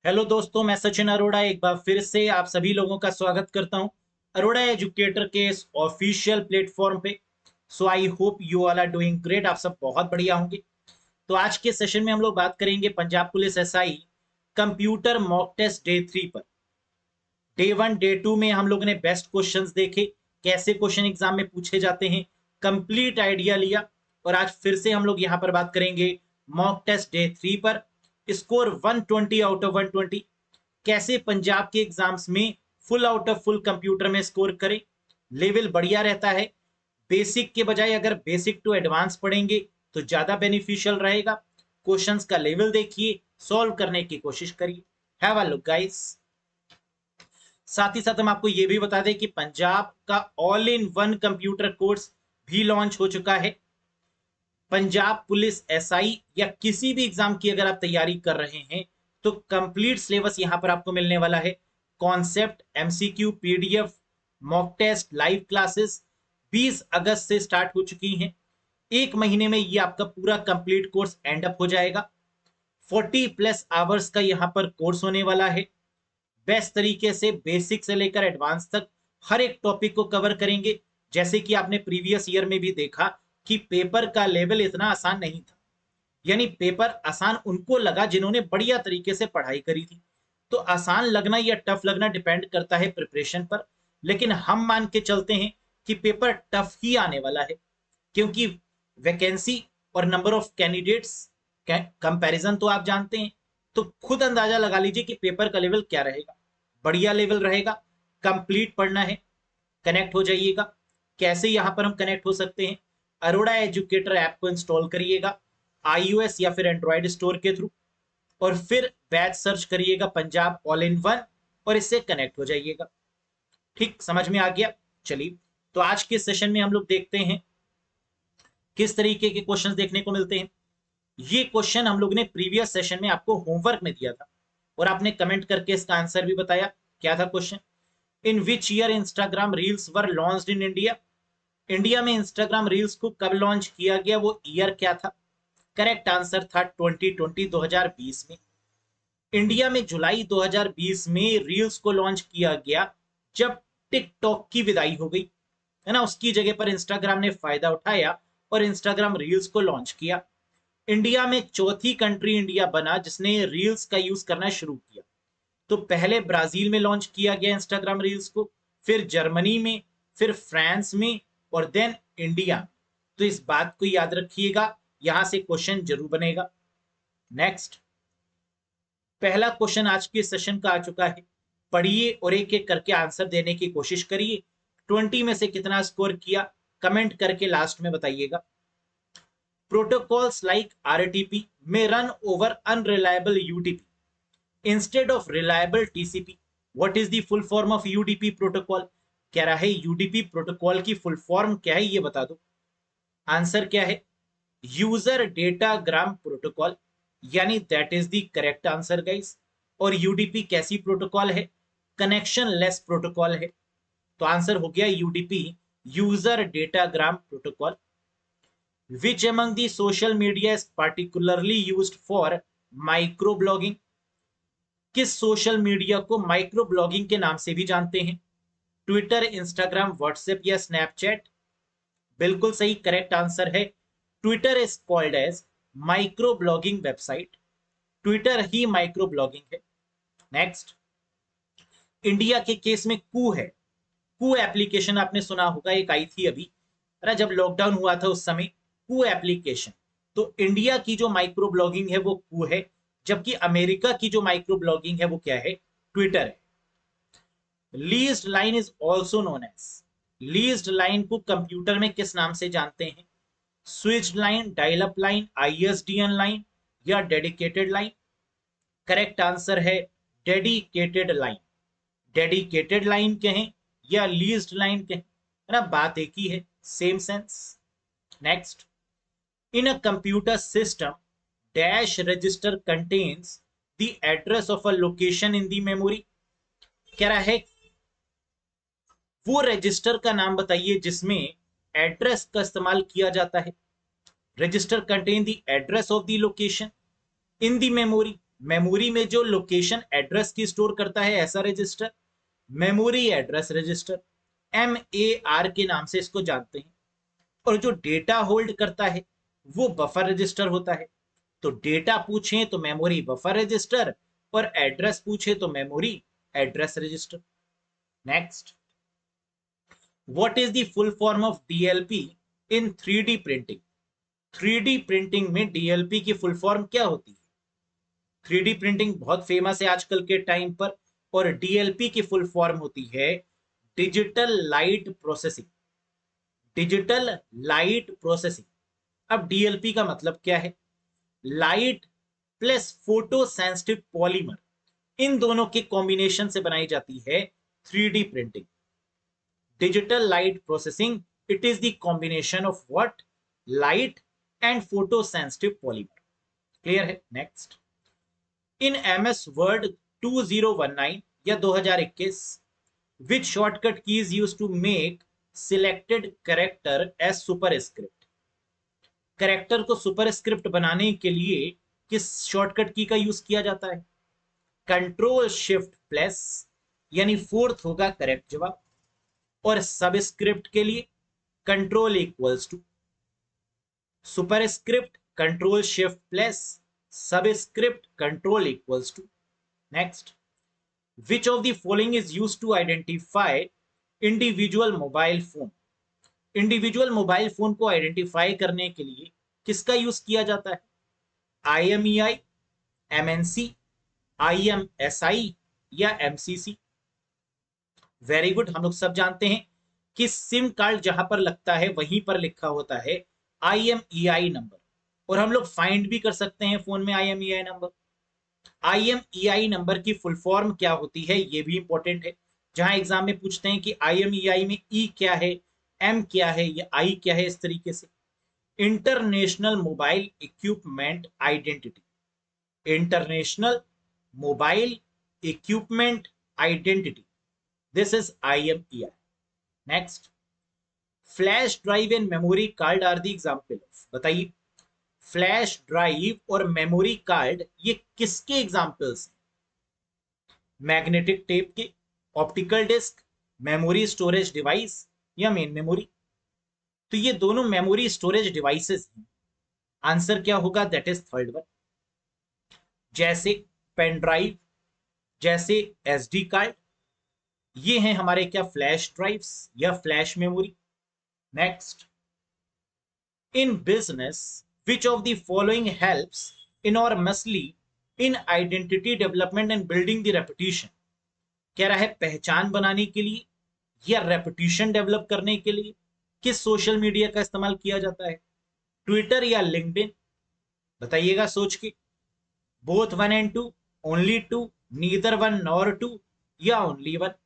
Hello दोस्तों, मैं सचिन अरोड़ा एक बार फिर से आप सभी लोगों का स्वागत करता हूं अरोड़ा एजुकेटर के इस ऑफिशियल प्लेटफॉर्म पे। So I hope you all are doing great. आप सब बहुत बढ़िया होंगे। तो आज के सेशन में हम लोग बात करेंगे Punjab police SI computer mock test day 3 पर। डे 1 डे 2 में हम लोगों ने बेस्ट क्वेश्चंस देखे, कैसे क्वेश्चन एग्जाम में पूछे जाते हैं, कंप्लीट आइडिया लिया। और आज फिर से हम लोग यहाँ पर बात करेंगे मॉक टेस्ट डे 3 पर। Score 120 out of 120। कैसे पंजाब के एग्जाम्स में full out of full computer में स्कोर करें। लेवल बढ़िया रहता है। बेसिक के बजाय अगर बेसिक टू एडवांस पढ़ेंगे तो ज्यादा बेनिफिशियल रहेगा। क्वेश्चंस का लेवल देखिए, सॉल्व करने की कोशिश करिए। Have a look guys. साथ ही साथ हम आपको यह भी बता दें कि पंजाब का all in one computer course भी लॉन्च हो चुका है। पंजाब पुलिस एसआई या किसी भी एग्जाम की अगर आप तैयारी कर रहे हैं तो कंप्लीट सिलेबस यहां पर आपको मिलने वाला है। Concept, MCQ, PDF, mock test, live classes 20 अगस्त से स्टार्ट हो चुकी हैं। एक महीने में ये आपका पूरा कंप्लीट कोर्स एंड अप हो जाएगा। 40+ आवर्स का यहां पर कोर्स होने वाला है। बेस्ट तरीके से बेसिक से लेकर एडवांस तक हर एक टॉपिक को कवर करेंगे। जैसे कि आपने प्रीवियस ईयर में भी देखा कि पेपर का लेवल इतना आसान नहीं था। यानी पेपर आसान उनको लगा जिन्होंने बढ़िया तरीके से पढ़ाई करी थी। तो आसान लगना या टफ लगना डिपेंड करता है प्रिपरेशन पर। लेकिन हम मान के चलते हैं कि पेपर टफ ही आने वाला है, क्योंकि वैकेंसी और नंबर ऑफ कैंडिडेट्स कंपैरिजन तो आप जानते हैं। तो खुद अंदाजा लगा लीजिए कि पेपर का लेवल क्या रहेगा। बढ़िया लेवल रहेगा। कंप्लीट पढ़ना है, कनेक्ट हो जाइएगा। कैसे यहां पर हम कनेक्ट हो सकते हैं? अरोड़ा एजुकेटर ऐप को इंस्टॉल करिएगा iOS या फिर एंड्रॉयड स्टोर के थ्रू, और फिर बैच सर्च करिएगा पंजाब ऑल इन वन, और इससे कनेक्ट हो जाइएगा। ठीक समझ में आ गया? चलिए, तो आज के सेशन में हम लोग देखते हैं किस तरीके के क्वेश्चंस देखने को मिलते हैं। ये क्वेश्चन हम लोग ने प्रीवियस सेशन में आपको होमवर्क में दिया था और आपने कमेंट करके इसका आंसर भी बताया। क्या था question? In which year Instagram reels were launched in India. India में इंस्टाग्राम रील्स को कब लॉन्च किया गया, वो ईयर क्या था? करेक्ट आंसर था 2020, 2020 में। इंडिया में जुलाई 2020 में रील्स को लॉन्च किया गया, जब टिकटॉक की विदाई हो गई, है ना। उसकी जगह पर इंस्टाग्राम ने फायदा उठाया और इंस्टाग्राम रील्स को लॉन्च किया। इंडिया में चौथी कंट्री इंडिया बना जिसने रील्स का यूज करना शुरू किया। तो पहले ब्राजील में लॉन्च किया गया इंस्टाग्राम रील्स को, फिर जर्मनी में, फिर फ्रांस में, और देन इंडिया। तो इस बात को याद रखिएगा, यहां से क्वेश्चन जरूर बनेगा। नेक्स्ट, पहला क्वेश्चन आज के सेशन का आ चुका है। पढ़िए और एक एक करके आंसर देने की कोशिश करिए। 20 में से कितना स्कोर किया कमेंट करके लास्ट में बताइएगा। Protocols like RTP may run over unreliable UDP instead of reliable TCP. What is the full form of UDP protocol? कह रहा है यूडीपी प्रोटोकॉल की फुल फॉर्म क्या है, ये बता दो। आंसर क्या है? यूजर डेटा ग्राम प्रोटोकॉल, यानी that is the correct answer guys. और यूडीपी कैसी प्रोटोकॉल है? कनेक्शन लेस प्रोटोकॉल है। तो आंसर हो गया UDP, user data gram protocol. Which among the social media is particularly used for microblogging? किस सोशल मीडिया को माइक्रो ब्लॉगिंग के नाम से भी जानते हैं? ट्विटर, इंस्टाग्राम, व्हाट्सएप या स्नैपचैट? बिल्कुल सही, करेक्ट आंसर है Twitter is called as microblogging website. Twitter ही माइक्रो ब्लॉगिंग है। नेक्स्ट, इंडिया के केस में कू है। कू एप्लीकेशन आपने सुना होगा, एक आई थी अभी, है ना, जब लॉकडाउन हुआ था उस समय। कू एप्लीकेशन। तो इंडिया की जो माइक्रो ब्लॉगिंग है वो कू है, जबकि अमेरिका की जो माइक्रो ब्लॉगिंग है वो क्या है? ट्विटर है। Leased line is also known as, leased line को कंप्यूटर में किस नाम से जानते हैं? Switched line, dial up line, ISDN line या डेडिकेटेड लाइन? करेक्ट आंसर है डेडिकेटेड लाइन। डेडिकेटेड लाइन कहें या लीज्ड लाइन कहें, है ना, बात एक ही है, same sense. Next, in a computer system dash register contains the address of a location in the memory. कह रहा है वो रजिस्टर का नाम बताइए जिसमें एड्रेस का इस्तेमाल किया जाता है। Register contain the address of the location in the memory, memory में जो लोकेशन एड्रेस की स्टोर करता है ऐसा register memory address register, MAR के नाम से इसको जानते हैं। और जो डेटा होल्ड करता है वो बफर रजिस्टर होता है। तो डेटा पूछे तो मेमोरी बफर रजिस्टर, और एड्रेस पूछे तो memory address register. Next, what is the full form of DLP in 3D printing? 3D printing में DLP की फुल फॉर्म क्या होती है? 3D प्रिंटिंग बहुत फेमस है आजकल के टाइम पर, और DLP की फुल फॉर्म होती है digital light processing. Digital light processing. अब DLP का मतलब क्या है? Light plus photo sensitive polymer, इन दोनों के कॉम्बिनेशन से बनाई जाती है 3D printing. Digital light processing, it is the combination of what? Light and photo sensitive polymer. Clear है? नेक्स्ट, इन MS वर्ड 2019 या 2021, which shortcut key is used to make selected character as superscript? Character को superscript बनाने के लिए किस shortcut की का use किया जाता है? कंट्रोल शिफ्ट प्लस, यानी फोर्थ होगा करेक्ट जवाब। और सबस्क्रिप्ट के लिए control equals to superscript control shift plus subscript control equals to. Next, which of the following is used to identify individual mobile phone? Individual mobile phone को identify करने के लिए किसका यूज किया जाता है? IMEI, MNC, IMSI या MCC? Very good. हम लोग सब जानते हैं कि सिम कार्ड जहां पर लगता है वहीं पर लिखा होता है IMEI नंबर, और हम लोग फाइंड भी कर सकते हैं फोन में IMEI नंबर। IMEI नंबर की फुल फॉर्म क्या होती है ये भी इंपॉर्टेंट है। जहां एग्जाम में पूछते हैं कि IMEI में E क्या है, M क्या है या I क्या है, इस तरीके से। International mobile equipment identity, international mobile equipment identity, this is IMEI। Next, flash drive and memory card are the example of, बताइए फ्लैश ड्राइव और मेमोरी कार्ड ये किसके एग्जांपल्स हैं? मैग्नेटिक टेप के, optical disk, memory storage device या main memory? तो ये दोनों मेमोरी स्टोरेज डिवाइसेस हैं। आंसर क्या होगा? That is third one. जैसे पेन ड्राइव, जैसे SD कार्ड, ये हैं हमारे क्या? फ्लैश ड्राइव्स या flash memory. Next, in business which of the following helps enormously in identity development and building the reputation? कह रहा है पहचान बनाने के लिए या रेपुटेशन डेवलप करने के लिए किस सोशल मीडिया का इस्तेमाल किया जाता है? ट्विटर या लिंक्डइन? बताइएगा सोच के। Both 1 and 2, only 2, neither 1 nor 2 या ओनली 1?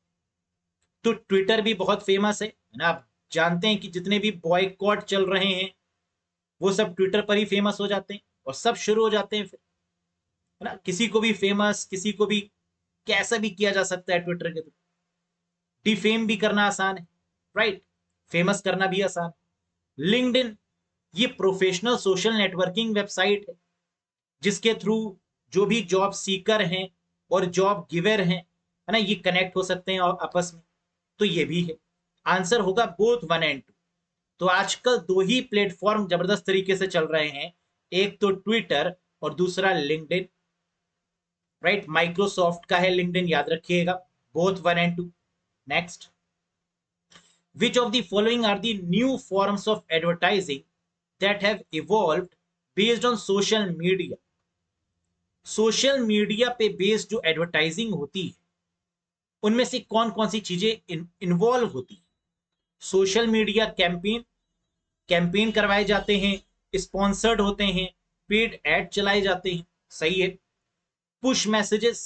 तो ट्विटर भी बहुत फेमस है ना, आप जानते हैं कि जितने भी बॉयकॉट चल रहे हैं वो सब ट्विटर पर ही फेमस हो जाते हैं और सब शुरू हो जाते हैं फिर, है ना। किसी को भी फेमस, किसी को भी कैसा भी किया जा सकता है ट्विटर के थ्रू। डिफेम भी करना आसान है, राइट, फेमस करना भी आसान। लिंक्डइन ये प्रोफेशनल सोशल नेटवर्किंग वेबसाइट है जिसके थ्रू जो भी जॉब सीकर हैं और जॉब गिवर हैं, है ना, ये कनेक्ट हो सकते हैं आपस में। तो ये भी है। आंसर होगा बोथ 1 and 2। तो आजकल दो ही प्लेटफॉर्म जबरदस्त तरीके से चल रहे हैं, एक तो ट्विटर और दूसरा लिंक्डइन, राइट। माइक्रोसॉफ्ट का है लिंक्डइन, याद रखिएगा। Both 1 and 2। Next, which of the following are the new forms of advertising that have evolved based on social media? Social media पे बेस्ड जो एडवर्टाइजिंग होती है उनमें से कौन कौन सी चीजें इन्वॉल्व होती है? सोशल मीडिया कैंपेन, कैंपेन करवाए जाते हैं, स्पॉन्सर्ड होते हैं, पेड एड चलाए जाते हैं, सही है। पुश मैसेजेस,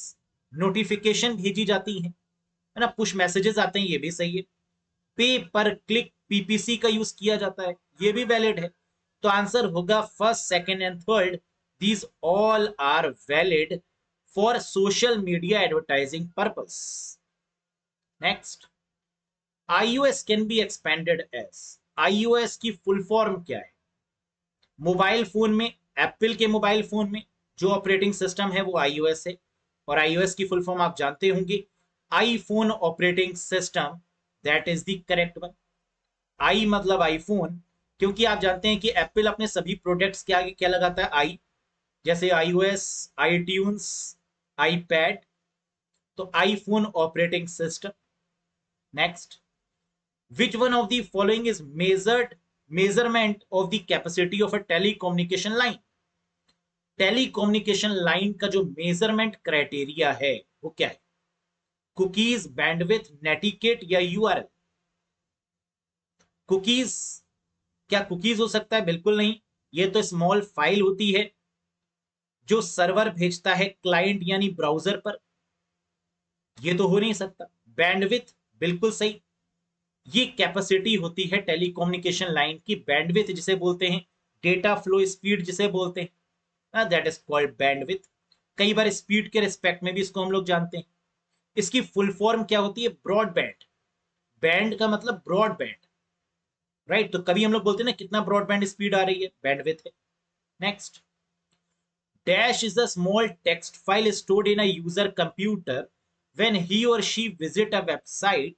नोटिफिकेशन भेजी जाती हैं, है ना, पुश मैसेजेस आते हैं, ये भी सही है। पे पर क्लिक PPC का यूज किया जाता है, ये भी वैलिड है। तो आंसर होगा first, second and third, these all are valid for social media advertising purpose. Next, iOS can be expanded as, iOS की फुल फॉर्म क्या है? मोबाइल फोन में, एप्पल के मोबाइल फोन में जो ऑपरेटिंग सिस्टम है वो आईओएस है, और आईओएस की फुल फॉर्म आप जानते होंगे, iPhone operating system, that is the correct one. I मतलब आईफोन, क्योंकि आप जानते हैं कि एप्पल अपने सभी प्रोडक्ट्स के आगे क्या लगाता है, आई, जैसे आईओएस, आई ट्यून्स, आईपैड, तो iPhone operating system. Next, which one of the following is measurement of the capacity of a telecommunication line? Telecommunication line का जो मेजरमेंट क्राइटेरिया है वो क्या है? कुकीज, बैंडविथ, नेटिकेट या यूआरएल? कुकीज, क्या कुकीज हो सकता है? बिल्कुल नहीं, ये तो स्मॉल फाइल होती है जो सर्वर भेजता है क्लाइंट यानी ब्राउजर पर, ये तो हो नहीं सकता। बैंडविथ, बिल्कुल सही, ये कैपेसिटी होती है टेलीकम्युनिकेशन लाइन की, बैंडविथ जिसे बोलते हैं, डेटा फ्लो स्पीड जिसे बोलते हैं, दैट इज कॉल्ड बैंडविथ। कई बार स्पीड के रिस्पेक्ट में भी इसको हम लोग जानते हैं। इसकी फुल फॉर्म क्या होती है? ब्रॉडबैंड। बैंड का मतलब ब्रॉडबैंड, राइट? तो कभी हम लोग बोलते हैं ना कितना ब्रॉडबैंड स्पीड आ रही है, बैंडविथ है। Next, dash is the small text file stored in a user computer when he or she visit a website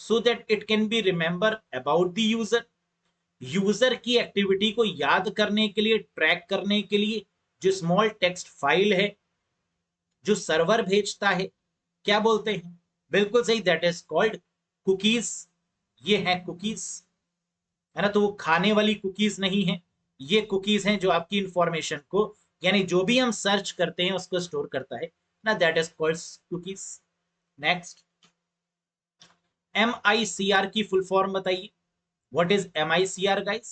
so that it can be remember about the user। User की activity को याद करने के लिए, track करने के लिए जो स्मॉल टेक्स्ट फाइल है जो सर्वर भेजता है, क्या बोलते हैं? बिल्कुल सही, दैट इज कॉल्ड कुकीज। ये है कुकीज, है ना? तो वो खाने वाली कुकीज नहीं है, ये कुकीज हैं जो आपकी इंफॉर्मेशन को, यानी जो भी हम सर्च करते हैं उसको स्टोर करता है ना, that is called cookies. Next, MICR की फुल फॉर्म बताइए। What is MICR guys?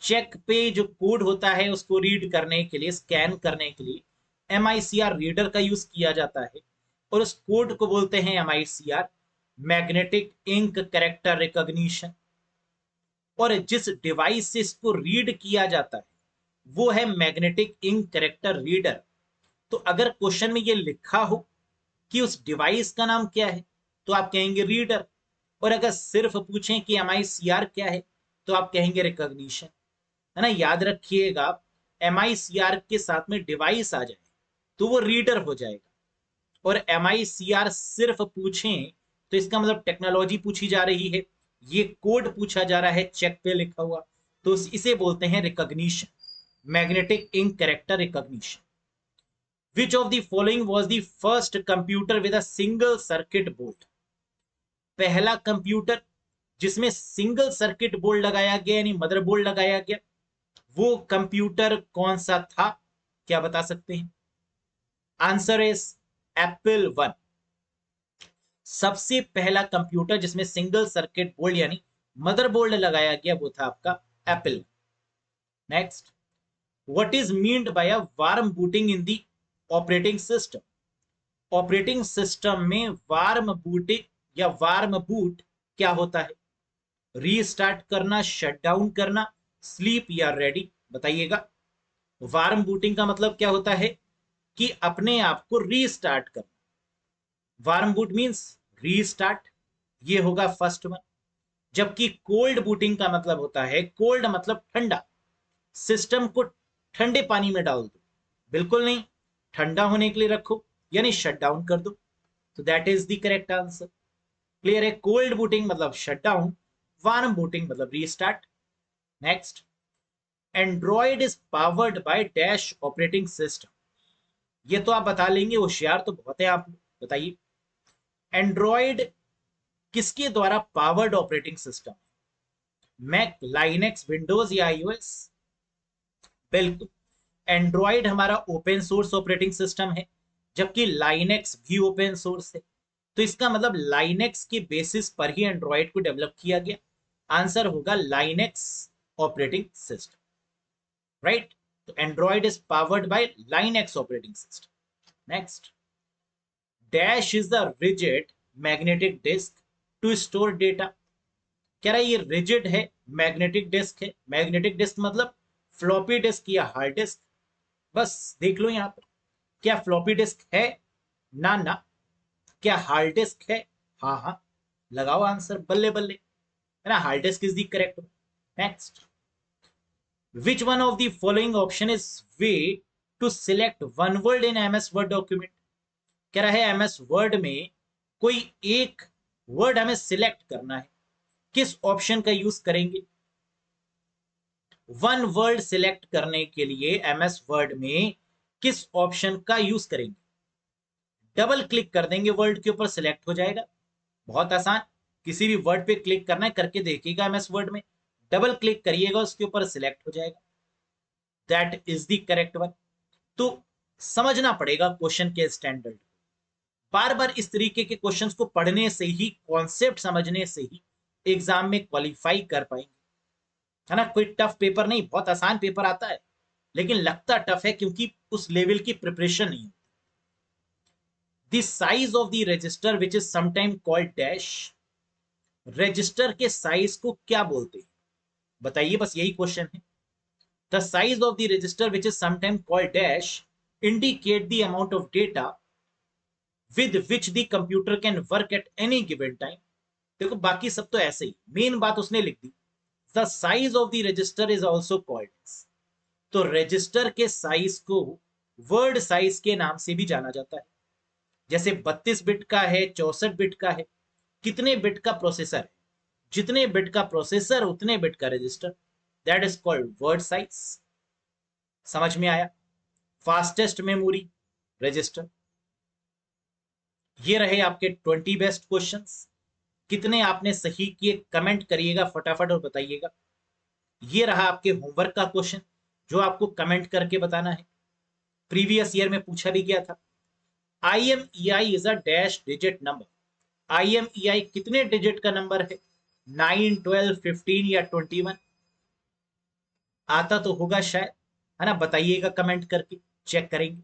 Check पे जो कोड होता है उसको रीड करने के लिए, स्कैन करने के लिए MICR रीडर का यूज किया जाता है, और उस कोड को बोलते हैं MICR, magnetic ink character recognition. और जिस डिवाइस से इसको रीड किया जाता है वो है मैग्नेटिक इंक कैरेक्टर रीडर। तो अगर क्वेश्चन में ये लिखा हो कि उस डिवाइस का नाम क्या है तो आप कहेंगे रीडर, और अगर सिर्फ पूछें कि MICR क्या है तो आप कहेंगे रिकॉग्निशन, है ना? याद रखिएगा, MICR के साथ में डिवाइस आ जाए तो वो रीडर हो जाएगा, और MICR सिर्फ पूछें तो इसका मतलब टेक्नोलॉजी पूछी जा रही है, ये कोड पूछा जा रहा है चेक पे लिखा हुआ, तो इसे बोलते हैं recognition, magnetic ink character recognition. Which of the following was the first computer with a single circuit board? पहला कंप्यूटर जिसमें सिंगल सर्किट बोर्ड लगाया गया यानी मदरबोर्ड लगाया गया, वो कंप्यूटर कौन सा था? क्या बता सकते हैं? Answer is Apple one. सबसे पहला कंप्यूटर जिसमें सिंगल सर्किट बोर्ड यानी मदरबोर्ड लगाया गया वो था आपका Apple. Next, what is meant by a warm booting in the operating system? Operating system में वार्म बूटिंग या वार्म बूट क्या होता है? रीस्टार्ट करना, शट डाउन करना, स्लीप या रेडी? बताइएगा। वार्म बूटिंग का मतलब क्या होता है? कि अपने आप को रीस्टार्ट करना। वार्म बूट मींस रीस्टार्ट, ये होगा फर्स्ट वन। जबकि कोल्ड बूटिंग का मतलब होता है, कोल्ड मतलब ठंडा, सिस्टम को ठंडे पानी में डाल दो, बिल्कुल नहीं, ठंडा होने के लिए रखो यानी शट डाउन कर दो। तो that is the correct answer. Clear है? कोल्ड बूटिंग मतलब शट डाउन, वार्म बूटिंग मतलब restart. Next, Android is powered by dash operating system. ये तो आप बता लेंगे, होशियार तो बहुत है आप, बताइए एंड्रॉइड किसके द्वारा powered operating system? Mac, Linux, Windows या आईओएस? बिल्कुल, एंड्रॉइड हमारा ओपन सोर्स ऑपरेटिंग सिस्टम है, जबकि लाइनेक्स भी ओपन सोर्स है। तो इसका मतलब लाइनेक्स के बेसिस पर ही एंड्रॉइड को डेवलप किया गया। आंसर होगा लाइनेक्स ऑपरेटिंग सिस्टम, राइट? तो Android is powered by Linux operating system. Next, dash is the rigid magnetic disk to store data. कह रहा है ये रिजिड है, मैग्नेटिक डिस्क है। मैग्नेटिक डिस्क मतलब फ्लॉपी डिस्क या हार्ड डिस्क? बस देख लो यहां पर, क्या फ्लॉपी डिस्क है? ना ना। क्या हार्ड डिस्क है? हाँ हाँ, लगाओ आंसर, बल्ले बल्ले, है ना? Hard disk is the correct one. Next, which one of the following option is way to select one word in MS Word document. कह रहा है एमएस वर्ड में कोई एक वर्ड हमें सिलेक्ट करना है, किस ऑप्शन का यूज करेंगे? वन वर्ड सिलेक्ट करने के लिए एमएस वर्ड में किस ऑप्शन का यूज करेंगे? डबल क्लिक कर देंगे, वर्ड के ऊपर सिलेक्ट हो जाएगा। बहुत आसान, किसी भी वर्ड पे क्लिक करना है, करके देखिएगा एमएस वर्ड में, डबल क्लिक करिएगा उसके ऊपर सिलेक्ट हो जाएगा। That is the correct one. तो समझना पड़ेगा क्वेश्चन के स्टैंडर्ड। बार बार इस तरीके के क्वेश्चंस को पढ़ने से ही, कॉन्सेप्ट समझने से ही एग्जाम में क्वालिफाई कर पाएंगे, है ना। कोई टफ पेपर नहीं, बहुत आसान पेपर आता है, लेकिन लगता टफ है क्योंकि उस लेवल की प्रिपरेशन नहीं होती। The size of the register which is sometime called dash. Register के साइज को क्या बोलते हैं बताइए, बस यही क्वेश्चन है। The size of the register which is sometime called dash indicate the amount of data with which the computer can work at any given time। देखो बाकी सब तो ऐसे ही, मेन बात उसने लिख दी, the size of the register is also called। तो register के साइज को वर्ड साइज के नाम से भी जाना जाता है। जैसे 32 बिट का है, 64 बिट का है, कितने बिट का प्रोसेसर है, जितने बिट का प्रोसेसर उतने बिट का register, that is called word size. समझ में आया? Fastest memory register. ये रहे आपके 20 बेस्ट क्वेश्चंस। कितने आपने सही किए कमेंट करिएगा फटाफट और बताइएगा। ये रहा आपके होमवर्क का क्वेश्चन जो आपको कमेंट करके बताना है। प्रीवियस ईयर में पूछा भी गया था, IMEI is a dash digit number. IMEI कितने डिजिट का नंबर है? 9, 12, 15 या 21? आता तो होगा शायद, है ना। बताइएगा कमेंट करके, चेक करेंगे।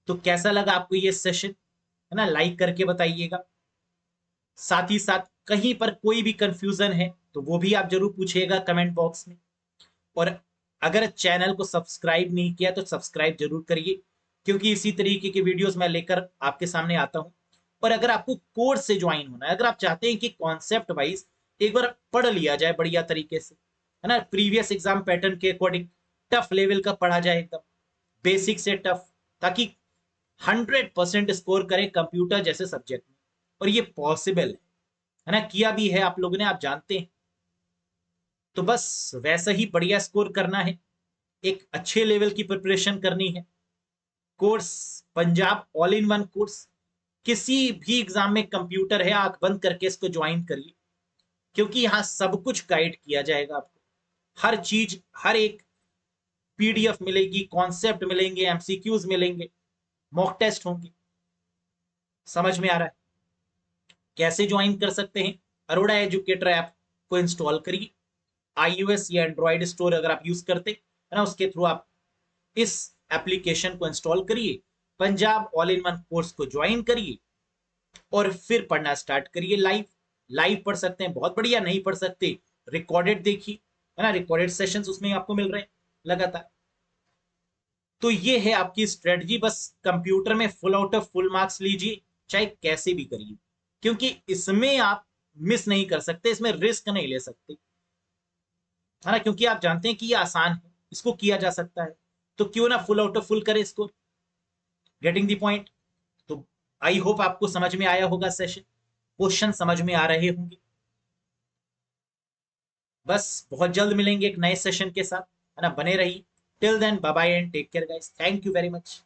तो कैसा लगा आपको ये सेशन, है ना, लाइक करके बताइएगा। साथ ही साथ कहीं पर कोई भी कंफ्यूजन है तो वो भी आप जरूर पूछिएगा कमेंट बॉक्स में। और अगर चैनल को सब्सक्राइब नहीं किया तो सब्सक्राइब जरूर करिए, क्योंकि इसी तरीके की वीडियोस मैं लेकर आपके सामने आता हूं। और अगर आपको कोर्स से ज्वाइन होना है, अगर आप चाहते हैं कि कॉन्सेप्ट वाइज एक बार पढ़ लिया जाए बढ़िया तरीके से, है ना, प्रीवियस एग्जाम पैटर्न के अकॉर्डिंग टफ लेवल का पढ़ा जाए, एकदम बेसिक से टफ, ताकि 100% स्कोर करें कंप्यूटर जैसे सब्जेक्ट में। और ये पॉसिबल है ना, किया भी है आप लोगों ने, आप जानते हैं। तो बस वैसा ही बढ़िया स्कोर करना है, एक अच्छे लेवल की प्रिपरेशन करनी है। Course Punjab all in one course, किसी भी एग्जाम में कंप्यूटर है, आंख बंद करके इसको ज्वाइन करिए, क्योंकि यहाँ सब कुछ गाइड किया जाएगा आपको। हर चीज, हर एक PDF मिलेगी, कॉन्सेप्ट मिलेंगे, MCQs मिलेंगे, मॉक टेस्ट होंगे। समझ में आ रहा है? कैसे ज्वाइन कर सकते हैं? अरोड़ा एजुकेटर ऐप को इंस्टॉल करिए। iOS या एंड्रॉइड स्टोर अगर आप यूज करते है ना, उसके थ्रू आप इस एप्लीकेशन को इंस्टॉल करिए, Punjab all in one course को ज्वाइन करिए और फिर पढ़ना स्टार्ट करिए। लाइव लाइव पढ़ सकते हैं, बहुत बढ़िया। नहीं पढ़ सकते, रिकॉर्डेड देखिए, है ना, रिकॉर्डेड सेशंस उसमें आपको मिल रहे हैं लगातार। तो ये है आपकी स्ट्रेटजी। बस कंप्यूटर में full out of full marks लीजिए, चाहे कैसे भी करिए, क्योंकि इसमें आप मिस नहीं कर सकते, इसमें रिस्क नहीं ले सकते, है ना, क्योंकि आप जानते हैं कि ये आसान है, इसको किया जा सकता है। तो क्यों ना फुल आउट ऑफ फुल करें इसको। Getting the point? तो आई होप आपको समझ में आया होगा सेशन, क्वेश्चन समझ में आ रहे होंगे। बस बहुत जल्द मिलेंगे एक नए सेशन के साथ, है ना। बने रहिए। Till then bye bye and take care guys. Thank you very much.